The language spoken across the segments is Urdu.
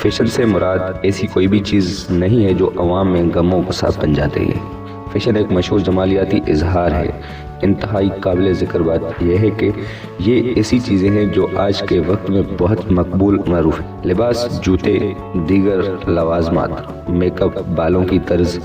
فیشن سے مراد ایسی کوئی بھی چیز نہیں ہے جو عوام میں غم و غصہ بن جاتے ہیں۔ فیشن ایک مشہور جمالیاتی اظہار ہے۔ انتہائی قابل ذکر بات یہ ہے کہ یہ ایسی چیزیں ہیں جو آج کے وقت میں بہت مقبول معروف ہیں۔ لباس، جوتے، دیگر لوازمات، میک اپ، بالوں کی طرز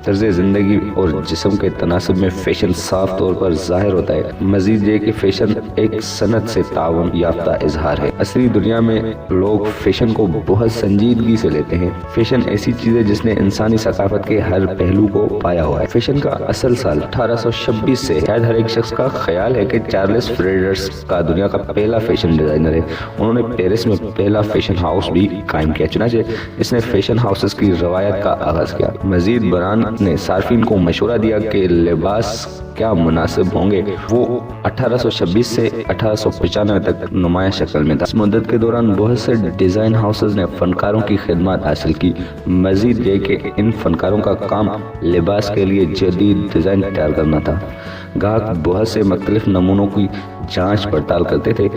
زندگی اور جسم کے تناسب میں فیشن صاف طور پر ظاہر ہوتا ہے۔ مزید یہ کہ فیشن ایک صنعت سے تعاون یافتہ اظہار ہے۔ عصری دنیا میں لوگ فیشن کو بہت سنجیدگی سے لیتے ہیں۔ فیشن ایسی چیز ہے جس نے انسانی ثقافت کے ہر پہلو کو پایا ہوا ہے۔ فیشن کا اصل سال 1826 سے شاید ہر ایک شخص کا خیال ہے کہ چارلس فریڈرس کا دنیا کا پہلا فیشن ڈیزائنر ہے۔ انہوں نے پیرس میں پہلا فیشن ہاؤس بھی قائم کیا، چنانچہ اس نے فیشن ہاؤسز کی روایت کا آغاز کیا۔ مزید برآں نے صارفین کو مشورہ دیا کہ لباس کیا مناسب ہوں گے۔ وہ 1826 سے 1895 تک نمایاں شکل میں تھا۔ اس مدت کے دوران بہت سے ڈیزائن ہاؤسز نے فنکاروں کی خدمات حاصل کی۔ مزید یہ کہ ان فنکاروں کا کام لباس کے لیے جدید ڈیزائن تیار کرنا تھا۔ گاہک بہت سے مختلف نمونوں کی جانچ پڑتال کرتے تھے،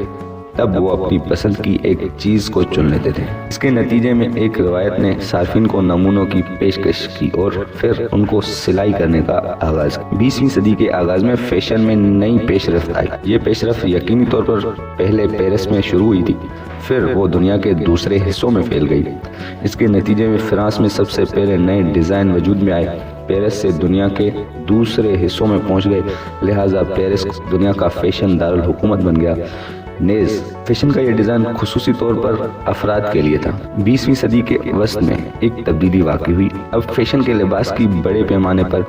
تب وہ اپنی پسند کی ایک چیز کو چن لیتے تھے۔ اس کے نتیجے میں ایک روایت نے صارفین کو نمونوں کی پیشکش کی اور پھر ان کو سلائی کرنے کا آغاز کیا۔ 20ویں صدی کے آغاز میں فیشن میں نئی پیش رفت آئی۔ یہ پیش رفت یقینی طور پر پہلے پیرس میں شروع ہوئی تھی، پھر وہ دنیا کے دوسرے حصوں میں پھیل گئی۔ اس کے نتیجے میں فرانس میں سب سے پہلے نئے ڈیزائن وجود میں آئے، پیرس سے دنیا کے دوسرے حصوں میں پہنچ گئے، لہٰذا پیرس دنیا کا فیشن دارالحکومت بن گیا۔ نیز فیشن کا یہ ڈیزائن خصوصی طور پر افراد کے لیے تھا۔ 20ویں صدی کے وسط میں ایک تبدیلی واقع ہوئی۔ اب فیشن کے لباس کی بڑے پیمانے پر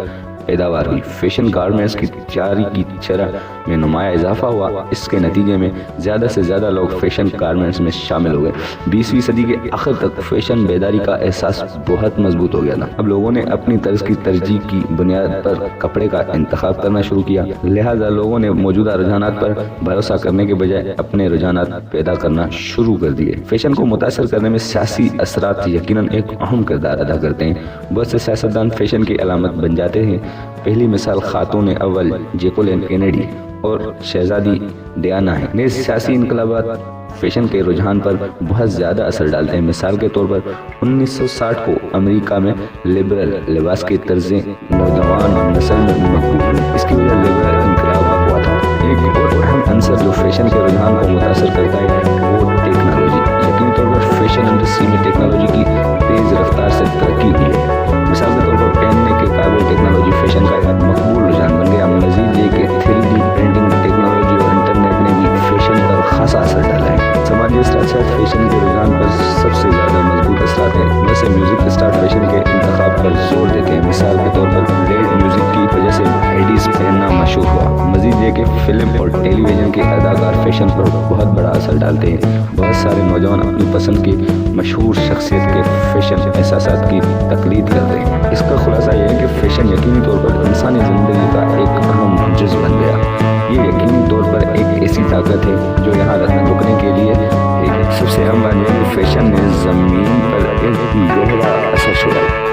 پیداوار ہوئی۔ فیشن گارمنٹس کی تجاری کی شرح میں نمایاں اضافہ ہوا۔ اس کے نتیجے میں زیادہ سے زیادہ لوگ فیشن گارمنٹس میں شامل ہو گئے۔ 20ویں صدی کے آخر تک فیشن بیداری کا احساس بہت مضبوط ہو گیا تھا۔ اب لوگوں نے اپنی طرز کی ترجیح کی بنیاد پر کپڑے کا انتخاب کرنا شروع کیا، لہٰذا لوگوں نے موجودہ رجحانات پر بھروسہ کرنے کے بجائے اپنے رجحانات پیدا کرنا شروع کر دیے۔ فیشن کو متاثر کرنے میں سیاسی اثرات یقیناً ایک اہم کردار ادا کرتے ہیں۔ بہت سے سیاستدان فیشن کی علامت بن جاتے ہیں۔ پہلی مثال خاتون اول جیکولین کینیڈی اور شہزادی ڈیانا ہے۔ نیز سیاسی انقلابات فیشن کے رجحان پر بہت زیادہ اثر ڈالتے ہیں۔ مثال کے طور پر 1960 کو امریکہ میں لبرل لباس کی طرزیں نوجوان نسل میں مقبول ہوئی۔ اس کی وجہ لبرل انقلاب ہوا تھا۔ ایک اور اہم عنصر جو فیشن کے رجحان کو متاثر کرتا ہے وہ ٹیکنالوجی۔ یقینی طور پر فیشن انڈسٹری میں ٹیکنالوجی کی تیز رفتار سے ترقی ہوئی ہے۔ مثال کے طور پر پہننے کے قابل ٹیکنالوجی فیشن کا ایک مقبول رجحان بن گیا۔ مزید یہ کہ 3D پرنٹنگ ٹیکنالوجی اور انٹرنیٹ نے بھی فیشن پر خاصا اثر ڈالا ہے۔ سماجی اثرات فیشن کے رجحان پر سب سے زیادہ مضبوط اثرات ہیں۔ ویسے میوزک اسٹار فیشن کے انتخاب پر زور دیتے ہیں۔ مثال کے طور پر ریڈ میوزک کی وجہ سے ہیڈیز پہننا مشہور ہوا۔ مزید یہ کہ فلم اور ٹیلی ویژن کے اداکار فیشن پر بہت بڑا اثر ڈالتے ہیں۔ بہت سارے نوجوان اپنی پسند کی مشہور شخصیت کے فیشن احساسات کی تقلید کرتے ہیں۔ اس کا خلاصہ یہ ہے کہ فیشن یقینی طور پر انسانی زندگی کا ایک اہم جز بن گیا۔ یہ یقینی طور پر ایک ایسی طاقت ہے جو یہاں رکنے کے لیے ایک سب سے اہم بات یہ ہے کہ فیشن نے زمین پر ایک گہرا اثر چھوڑا ہے۔